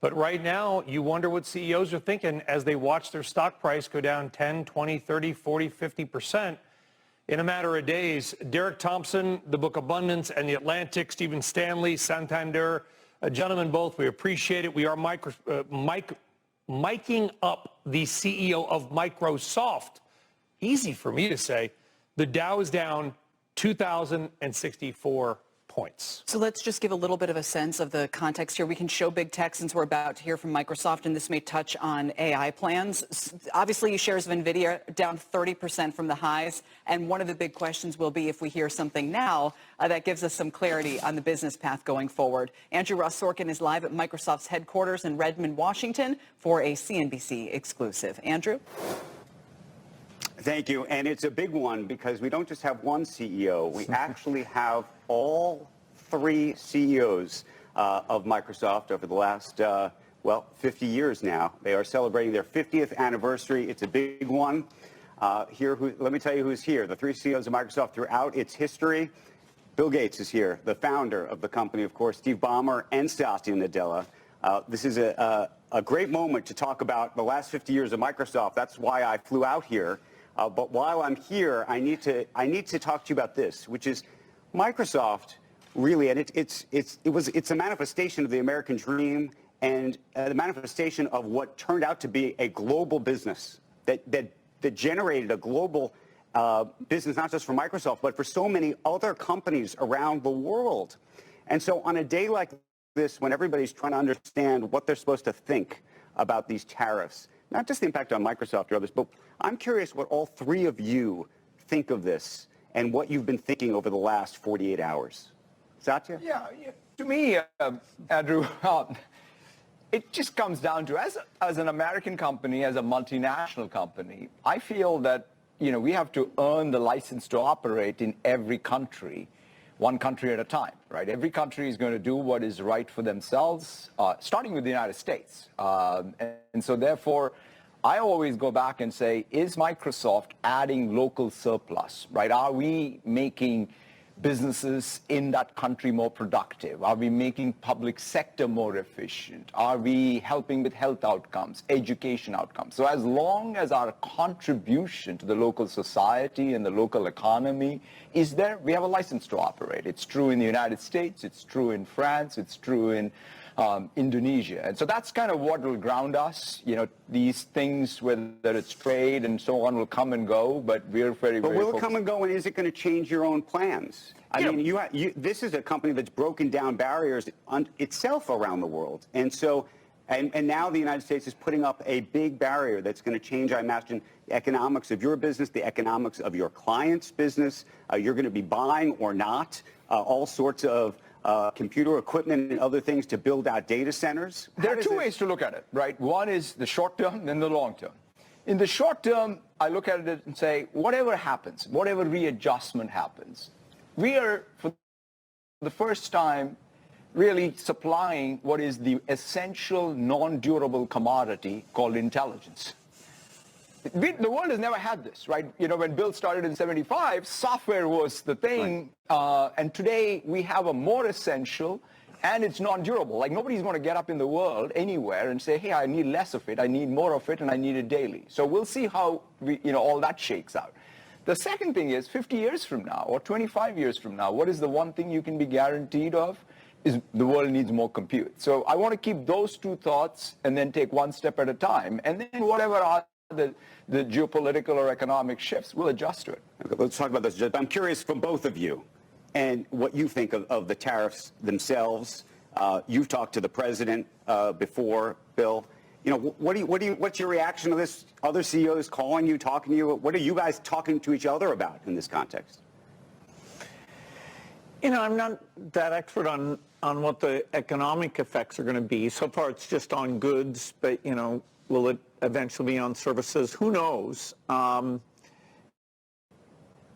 But right now, you wonder what CEOs are thinking as they watch their stock price go down 10, 20, 30, 40, 50% in a matter of days. Derek Thompson, the book Abundance, and The Atlantic, Stephen Stanley, Santander, gentlemen both, we appreciate it. We are miking up the CEO of Microsoft. Easy for me to say. The Dow is down 2,064 points. So let's just give a little bit of a sense of the context here. We can show big tech since we're about to hear from Microsoft, and this may touch on AI plans. Obviously, shares of NVIDIA down 30% from the highs, and one of the big questions will be if we hear something now that gives us some clarity on the business path going forward. Andrew Ross Sorkin is live at Microsoft's headquarters in Redmond, Washington for a CNBC exclusive. Andrew? Thank you. And it's a big one because we don't just have one CEO. We actually have all three CEOs of Microsoft over the last, 50 years now. They are celebrating their 50th anniversary. It's a big one. Let me tell you who's here. The three CEOs of Microsoft throughout its history. Bill Gates is here, the founder of the company, of course, Steve Ballmer and Satya Nadella. This is a great moment to talk about the last 50 years of Microsoft. That's why I flew out here. But while I'm here, I need to talk to you about this, which is Microsoft really, and it's a manifestation of the American dream and the manifestation of what turned out to be a global business that generated a global business, not just for Microsoft, but for so many other companies around the world. And so on a day like this, when everybody's trying to understand what they're supposed to think about these tariffs, not just the impact on Microsoft or others, but I'm curious what all three of you think of this and what you've been thinking over the last 48 hours. Satya? Yeah, to me, Andrew, it just comes down to, as an American company, as a multinational company, I feel that, we have to earn the license to operate in every country, one country at a time, right? Every country is going to do what is right for themselves, starting with the United States. And so therefore, I always go back and say, is Microsoft adding local surplus, right? Are we making businesses in that country more productive? Are we making public sector more efficient? Are we helping with health outcomes, education outcomes? So as long as our contribution to the local society and the local economy is there, we have a license to operate. It's true in the United States, it's true in France, it's true in Indonesia. And so that's kind of what will ground us. These things, whether it's trade and so on, will come and go, but we're very, But very will it come and go, and is it going to change your own plans? I mean, this is a company that's broken down barriers on itself around the world. And so, and now the United States is putting up a big barrier that's going to change, I imagine, the economics of your business, the economics of your client's business. You're going to be buying or not all sorts of computer equipment and other things to build out data centers. There are two ways to look at it, right? One is the short term and the long term. In the short term, I look at it and say, whatever happens, whatever readjustment happens, we are, for the first time, really supplying what is the essential non-durable commodity called intelligence. The world has never had this, right? When Bill started in 75, software was the thing, right. And today we have a more essential, and it's non-durable. Like, nobody's going to get up in the world anywhere and say, hey, I need less of it, I need more of it, and I need it daily. So we'll see how all that shakes out. The second thing is 50 years from now or 25 years from now, what is the one thing you can be guaranteed of? Is the world needs more compute. So I want to keep those two thoughts and then take one step at a time. And then whatever are the geopolitical or economic shifts, we'll adjust to it. Okay, let's talk about this. I'm curious from both of you and what you think of the tariffs themselves. You've talked to the president before, Bill. What's your reaction to this? Other CEOs calling you, talking to you? What are you guys talking to each other about in this context? I'm not that expert on what the economic effects are going to be. So far, it's just on goods, but, will it eventually be on services? Who knows?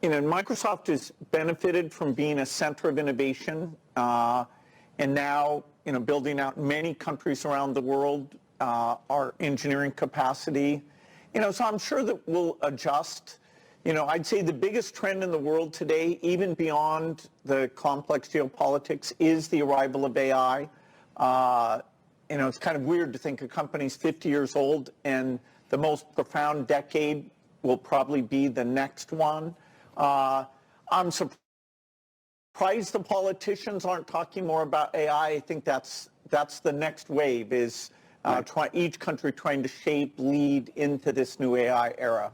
Microsoft has benefited from being a center of innovation, and now, building out many countries around the world our engineering capacity. So I'm sure that we'll adjust. I'd say the biggest trend in the world today, even beyond the complex geopolitics, is the arrival of AI. it's kind of weird to think a company's 50 years old and the most profound decade will probably be the next one. I'm surprised the politicians aren't talking more about AI. I think that's the next wave, is each country trying to shape, lead into this new AI era.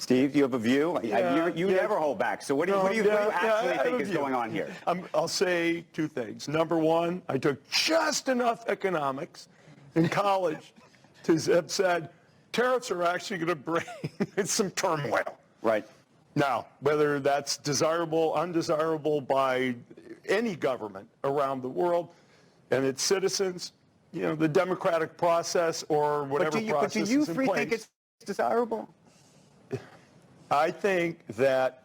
Steve, you have a view? You never hold back. So what do you actually think is going on here? I'll say two things. Number one, I took just enough economics in college to have said tariffs are actually going to bring some turmoil. Right. Now, whether that's desirable, undesirable by any government around the world and its citizens, the democratic process or whatever process is in place. But do you three think it's desirable? I think that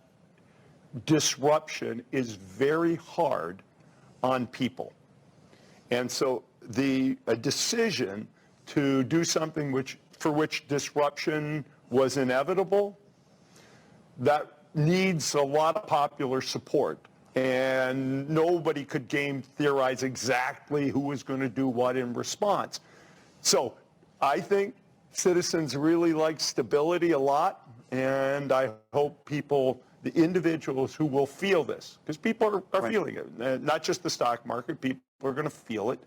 disruption is very hard on people. And so a decision to do something for which disruption was inevitable, that needs a lot of popular support. And nobody could game theorize exactly who was going to do what in response. So I think citizens really like stability a lot. And I hope the individuals who will feel this, because people are feeling it, not just the stock market, people are going to feel it,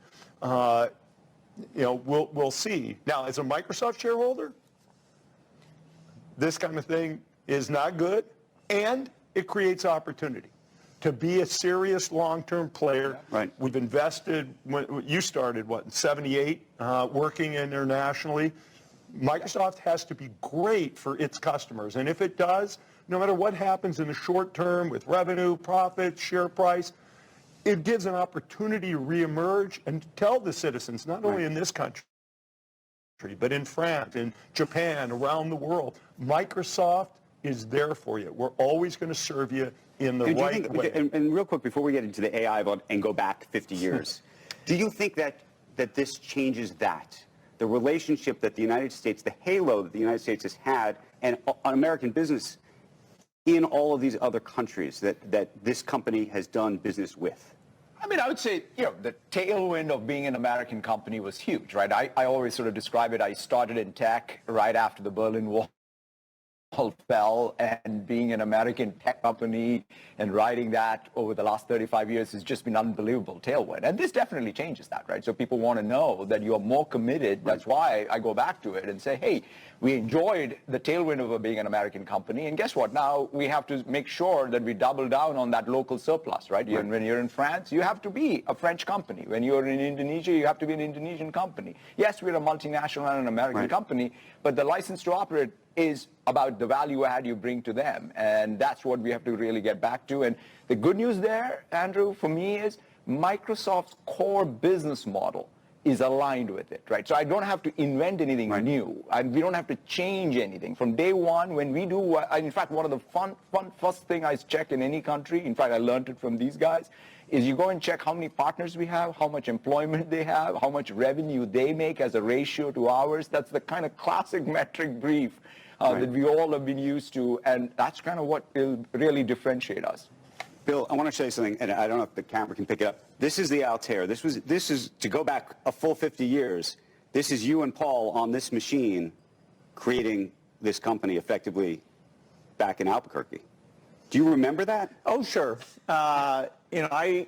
we'll see. Now, as a Microsoft shareholder, this kind of thing is not good, and it creates opportunity. To be a serious long-term player, we've invested, you started, in 78, working internationally. Microsoft has to be great for its customers. And if it does, no matter what happens in the short term with revenue, profit, share price, it gives an opportunity to reemerge and to tell the citizens, not only in this country, but in France, in Japan, around the world, Microsoft is there for you. We're always going to serve you in the right way. And real quick, before we get into the AI and go back 50 years, do you think that this changes that? The relationship that the United States, the halo that the United States has had, and on American business in all of these other countries that this company has done business with? I mean, I would say, the tailwind of being an American company was huge, right? I always sort of describe it. I started in tech right after the Berlin Wall fell, and being an American tech company and riding that over the last 35 years has just been unbelievable tailwind. And this definitely changes that, right? So people want to know that you're more committed. That's why I go back to it and say, hey, we enjoyed the tailwind of being an American company. And guess what? Now we have to make sure that we double down on that local surplus, right? When you're in France, you have to be a French company. When you're in Indonesia, you have to be an Indonesian company. Yes, we're a multinational and an American company, but the license to operate is about the value add you bring to them. And that's what we have to really get back to. And the good news there, Andrew, for me is Microsoft's core business model is aligned with it, right? So I don't have to invent anything new. And we don't have to change anything. From day one, when we do, in fact, one of the fun first thing I check in any country, in fact, I learned it from these guys, is you go and check how many partners we have, how much employment they have, how much revenue they make as a ratio to ours. That's the kind of classic metric brief that we all have been used to, and that's kind of what will really differentiate us. Bill, I want to show you something, and I don't know if the camera can pick it up. This is the Altair. This is to go back a full 50 years. This is you and Paul on this machine creating this company effectively back in Albuquerque. Do you remember that? Oh, sure. Paul and I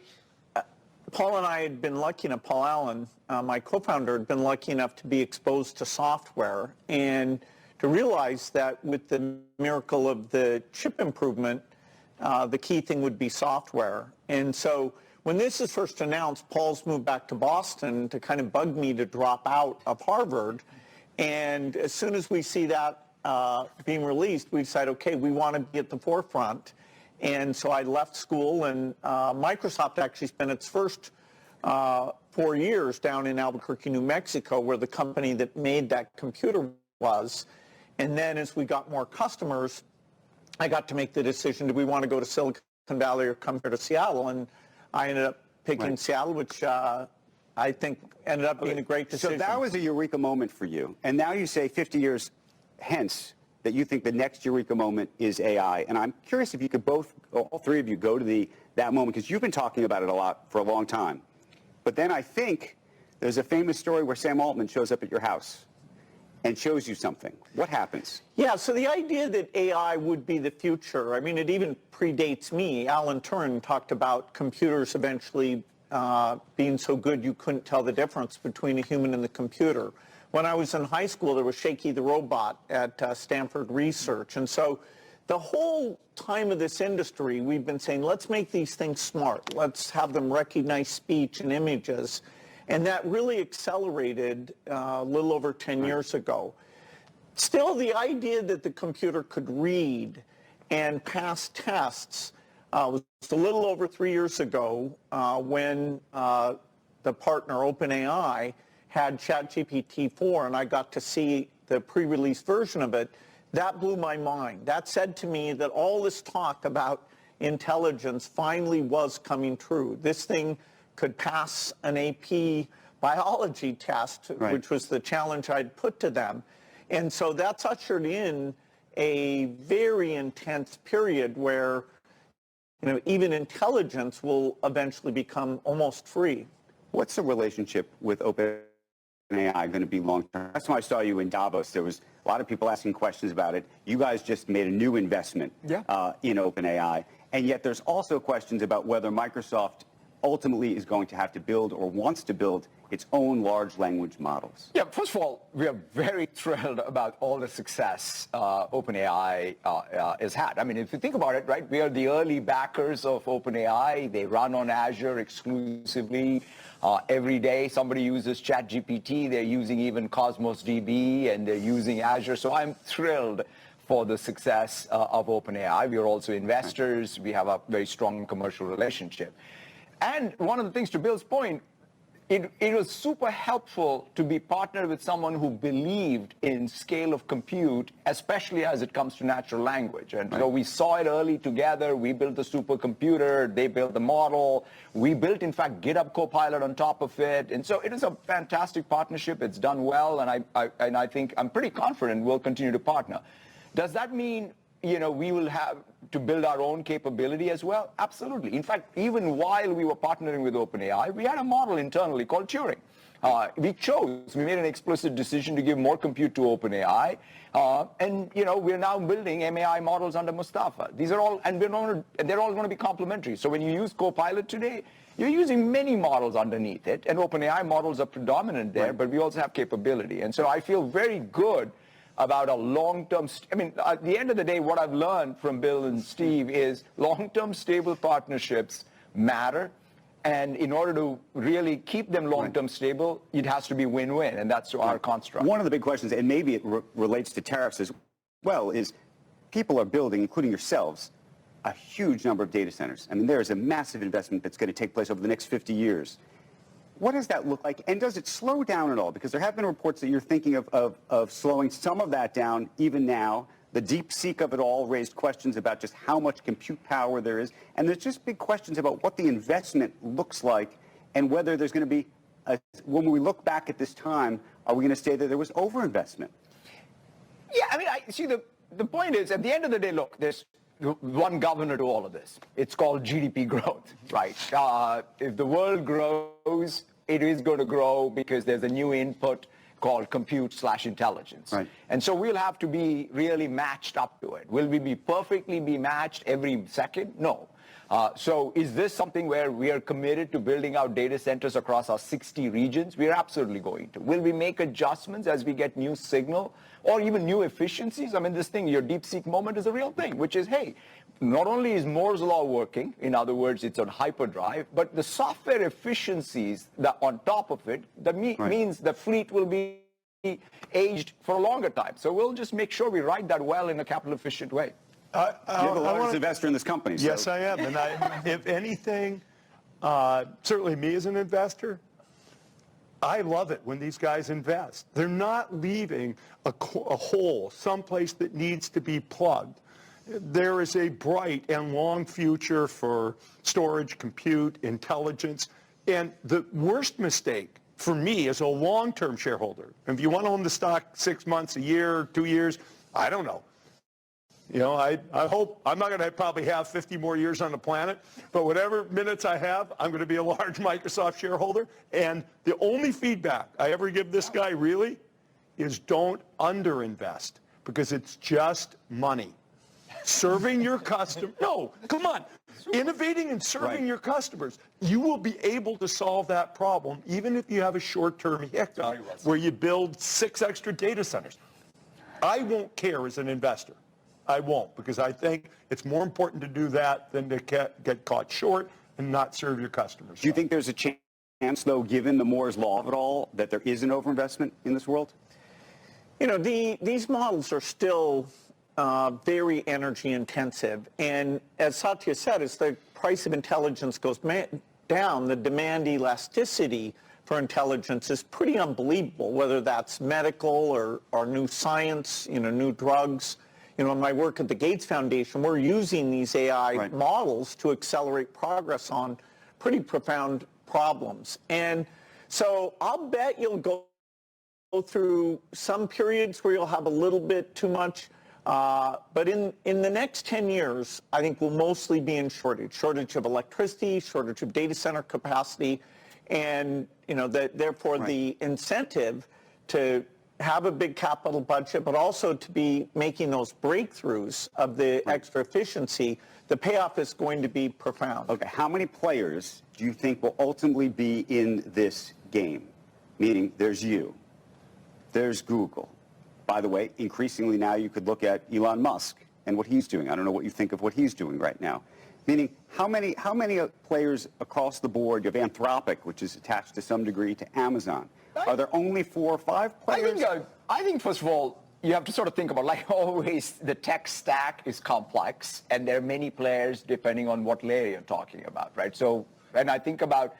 had been lucky enough, Paul Allen, my co-founder, had been lucky enough to be exposed to software and to realize that with the miracle of the chip improvement, the key thing would be software. And so when this is first announced, Paul's moved back to Boston to kind of bug me to drop out of Harvard. And as soon as we see that being released, we decide, okay, we want to be at the forefront. And so I left school, and Microsoft actually spent its first 4 years down in Albuquerque, New Mexico, where the company that made that computer was. And then as we got more customers, I got to make the decision, do we want to go to Silicon Valley or come here to Seattle? And I ended up picking Seattle, which I think ended up being a great decision. So that was a eureka moment for you. And now you say 50 years hence that you think the next eureka moment is AI. And I'm curious if you could all three of you, go to that moment, because you've been talking about it a lot for a long time. But then I think There's a famous story where Sam Altman shows up at your house and shows you something. What happens? Yeah, so the idea that AI would be the future, I mean, it even predates me. Alan Turing talked about computers eventually being so good you couldn't tell the difference between a human and the computer. When I was in high school, there was Shaky the Robot at Stanford Research. And so the whole time of this industry, we've been saying, let's make these things smart. Let's have them recognize speech and images. And that really accelerated a little over 10 years ago. Still, the idea that the computer could read and pass tests was a little over 3 years ago when the partner OpenAI had ChatGPT-4, and I got to see the pre-release version of it. That blew my mind. That said to me that all this talk about intelligence finally was coming true. This thing could pass an AP biology test, right, which was the challenge I'd put to them. And so that's ushered in a very intense period where, you know, even intelligence will eventually become almost free. What's the relationship with OpenAI going to be long term? That's why I saw you in Davos. There was a lot of people asking questions about it. You guys just made a new investment in OpenAI. And yet there's also questions about whether Microsoft ultimately is going to have to build or wants to build its own large language models. Yeah, first of all, we are very thrilled about all the success OpenAI has had. I mean, if you think about it, right, we are the early backers of OpenAI. They run on Azure exclusively. Every day somebody uses ChatGPT. They're using even Cosmos DB, and they're using Azure. So I'm thrilled for the success of OpenAI. We are also investors. We have a very strong commercial relationship. And one of the things, to Bill's point, it was super helpful to be partnered with someone who believed in scale of compute, especially as it comes to natural language. And so we saw it early together. We built the supercomputer. They built the model. We built, in fact, GitHub Copilot on top of it. And so it is a fantastic partnership. It's done well. And I think I'm pretty confident we'll continue to partner. Does that mean, you know, we will have to build our own capability as well? Absolutely. In fact, even while we were partnering with OpenAI, we had a model internally called Turing. We made an explicit decision to give more compute to OpenAI. And, you know, we're now building MAI models under Mustafa. These are all, and they're all going to be complementary. So when you use Copilot today, you're using many models underneath it. And OpenAI models are predominant there, but we also have capability. And so I feel very good about a long-term, I mean, at the end of the day, what I've learned from Bill and Steve is long-term stable partnerships matter. And in order to really keep them long-term stable, it has to be win-win, and that's our construct. One of the big questions, and maybe it relates to tariffs as well, is people are building, including yourselves, a huge number of data centers. I mean, there is a massive investment that's going to take place over the next 50 years. What does that look like, and does it slow down at all? Because there have been reports that you're thinking of slowing some of that down even now. The deep seek of it all raised questions about just how much compute power there is. And there's just big questions about what the investment looks like and whether there's going to be, when we look back at this time, are we going to say that there was overinvestment? Yeah, I mean, see, the point is, at the end of the day, look, there's one governor to all of this. It's called GDP growth, right? If the world grows, it is going to grow because there's a new input called compute/intelligence. Right. And so we'll have to be really matched up to it. Will we be perfectly matched every second? No. So is this something where we are committed to building out data centers across our 60 regions? We are absolutely going to. Will we make adjustments as we get new signal or even new efficiencies? I mean, this thing, your DeepSeek moment is a real thing, which is, hey, not only is Moore's law working, in other words, it's on hyperdrive, but the software efficiencies that on top of it, that means the fleet will be aged for a longer time. So we'll just make sure we ride that well in a capital efficient way. You're the largest investor in this company. Yes, so. I am. And if anything, certainly me as an investor, I love it when these guys invest. They're not leaving a hole, someplace that needs to be plugged. There is a bright and long future for storage, compute, intelligence. And the worst mistake for me as a long-term shareholder, and if you want to own the stock 6 months, a year, 2 years, I don't know. You know, I hope I'm not going to probably have 50 more years on the planet, but whatever minutes I have, I'm going to be a large Microsoft shareholder. And the only feedback I ever give this guy really is don't underinvest, because it's just money. Serving your customer. No, come on. Innovating and serving your customers. You will be able to solve that problem even if you have a short-term hiccup where you build 6 extra data centers. I won't care as an investor. I won't, because I think it's more important to do that than to get caught short and not serve your customers. Do you think there's a chance, though, given the Moore's Law of it all, that there is an overinvestment in this world? You know, these models are still very energy intensive. And as Satya said, as the price of intelligence goes down, the demand elasticity for intelligence is pretty unbelievable, whether that's medical or new science, you know, new drugs. You know, in my work at the Gates Foundation, we're using these AI models to accelerate progress on pretty profound problems. And so I'll bet you'll go through some periods where you'll have a little bit too much. But in the next 10 years, I think we'll mostly be in shortage of electricity, shortage of data center capacity, and you know, therefore the incentive to have a big capital budget, but also to be making those breakthroughs of the extra efficiency, the payoff is going to be profound. Okay, how many players do you think will ultimately be in this game? Meaning, there's you, there's Google. By the way, increasingly now you could look at Elon Musk and what he's doing. I don't know what you think of what he's doing right now. Meaning, how many players across the board? You have Anthropic, which is attached to some degree to Amazon. Are there only 4 or 5 players? I think, first of all, you have to sort of think about, like always, the tech stack is complex, and there are many players depending on what layer you're talking about, right? So, and I think about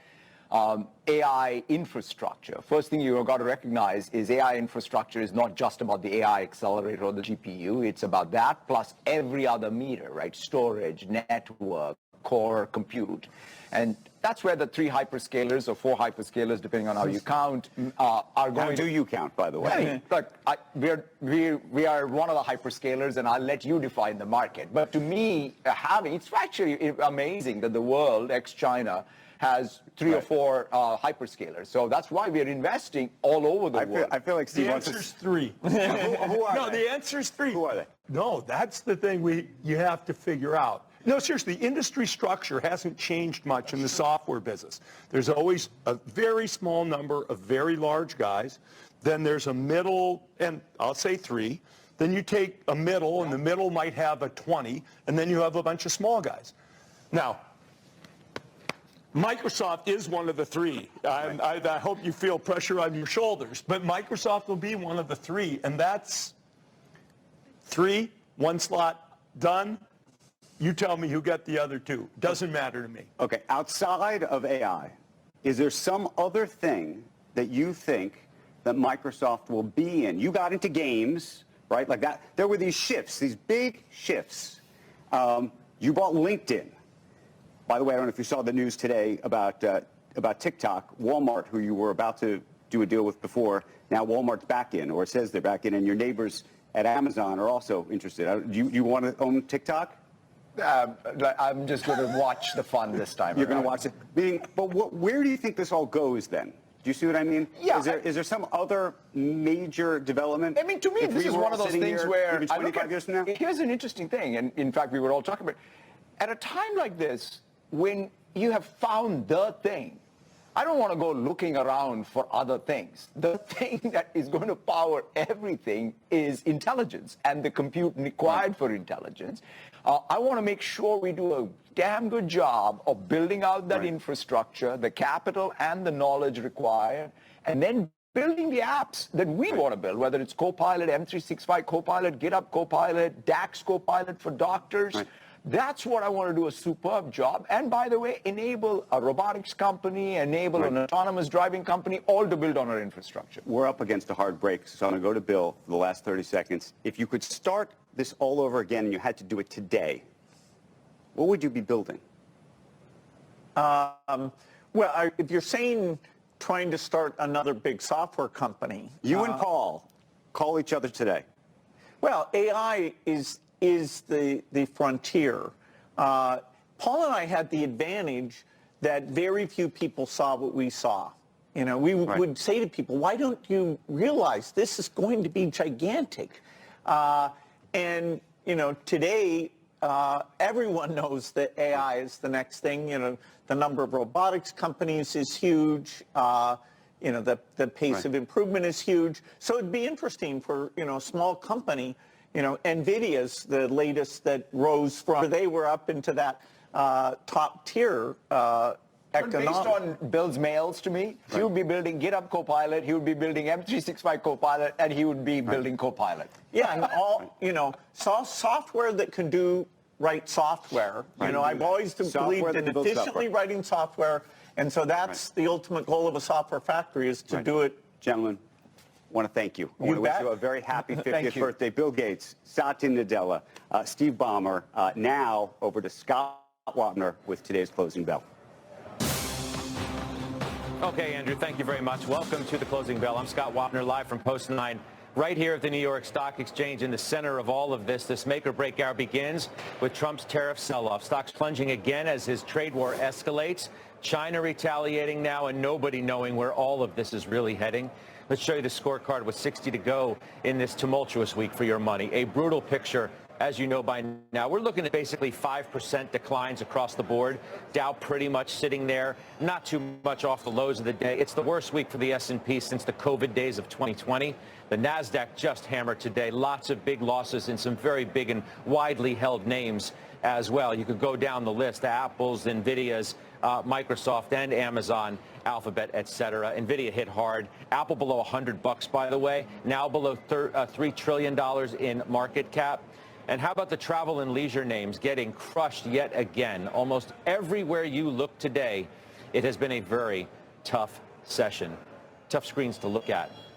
AI infrastructure. First thing you've got to recognize is AI infrastructure is not just about the AI accelerator or the GPU. It's about that plus every other meter, right? Storage, network, core compute. And that's where the 3 hyperscalers or 4 hyperscalers, depending on how you count, are going to... How do you count, by the way? I mean, look, we are one of the hyperscalers, and I'll let you define the market. But to me, it's actually amazing that the world, ex-China, has 3 or 4 hyperscalers. So that's why we're investing all over the world. I feel like Steve The wants answer's 3. who are No, they? the answer's 3. Who are they? No, that's the thing you have to figure out. No, seriously, the industry structure hasn't changed much in the software business. There's always a very small number of very large guys. Then there's a middle, and I'll say 3. Then you take a middle, and the middle might have a 20, and then you have a bunch of small guys. Now, Microsoft is one of the 3. I hope you feel pressure on your shoulders, but Microsoft will be one of the 3, and that's 3, 1 slot, done. You tell me who got the other 2. Doesn't matter to me. Okay, outside of AI, is there some other thing that you think that Microsoft will be in? You got into games, right? Like that. There were these shifts, these big shifts. You bought LinkedIn. By the way, I don't know if you saw the news today about TikTok. Walmart, who you were about to do a deal with before, now Walmart's back in, or it says they're back in, and your neighbors at Amazon are also interested. Do you want to own TikTok? I'm just going to watch the fun this time. You're going to watch it. But where do you think this all goes then? Do you see what I mean? Yeah. Is there some other major development? I mean, to me, this is one of those things where I look at, years from now? Here's an interesting thing, and in fact, we were all talking about it. At a time like this, when you have found the thing, I don't want to go looking around for other things. The thing that is going to power everything is intelligence and the compute required for intelligence. I want to make sure we do a damn good job of building out that infrastructure, the capital and the knowledge required, and then building the apps that we want to build, whether it's Copilot, M365 Copilot, GitHub Copilot, DAX Copilot for doctors. That's what I want to do a superb job. And by the way, enable a robotics company, enable an autonomous driving company, all to build on our infrastructure. We're up against a hard break, so I'm going to go to Bill for the last 30 seconds. If you could start this all over again and you had to do it today, what would you be building? Well, if you're saying trying to start another big software company. You and Paul call each other today. Well, AI is is the frontier. Paul and I had the advantage that very few people saw what we saw. You know, we would say to people, why don't you realize this is going to be gigantic? And, you know, today, everyone knows that AI is the next thing. You know, the number of robotics companies is huge. You know, the pace of improvement is huge. So it'd be interesting for, you know, a small company, you know, NVIDIA's the latest that rose from, they were up into that top tier Based on Bill's mails to me, he would be building GitHub Copilot, he would be building M365 Copilot, and he would be building Copilot. Yeah, and all, you know, software that can write software. You know, I've always believed in efficiently writing software, and so that's the ultimate goal of a software factory, is to do it. Gentlemen, I want to thank you. I want to wish you a very happy 50th birthday. Bill Gates, Satya Nadella, Steve Ballmer. Now over to Scott Wapner with today's closing bell. Okay, Andrew, thank you very much. Welcome to the Closing Bell. I'm Scott Wapner, live from Post 9, right here at the New York Stock Exchange. In the center of all of this make-or-break hour begins with Trump's tariff sell-off. Stocks plunging again as his trade war escalates. China retaliating now, and nobody knowing where all of this is really heading. Let's show you the scorecard with 60 to go in this tumultuous week for your money. A brutal picture, as you know by now. We're looking at basically 5% declines across the board. Dow pretty much sitting there, not too much off the lows of the day. It's the worst week for the S&P since the COVID days of 2020. The NASDAQ just hammered today. Lots of big losses in some very big and widely held names as well. You could go down the list, the Apples, NVIDIA's, Microsoft and Amazon, Alphabet, etc. NVIDIA hit hard. Apple below $100, by the way, now below $3 trillion in market cap. And how about the travel and leisure names getting crushed yet again? Almost everywhere you look today, it has been a very tough session. Tough screens to look at.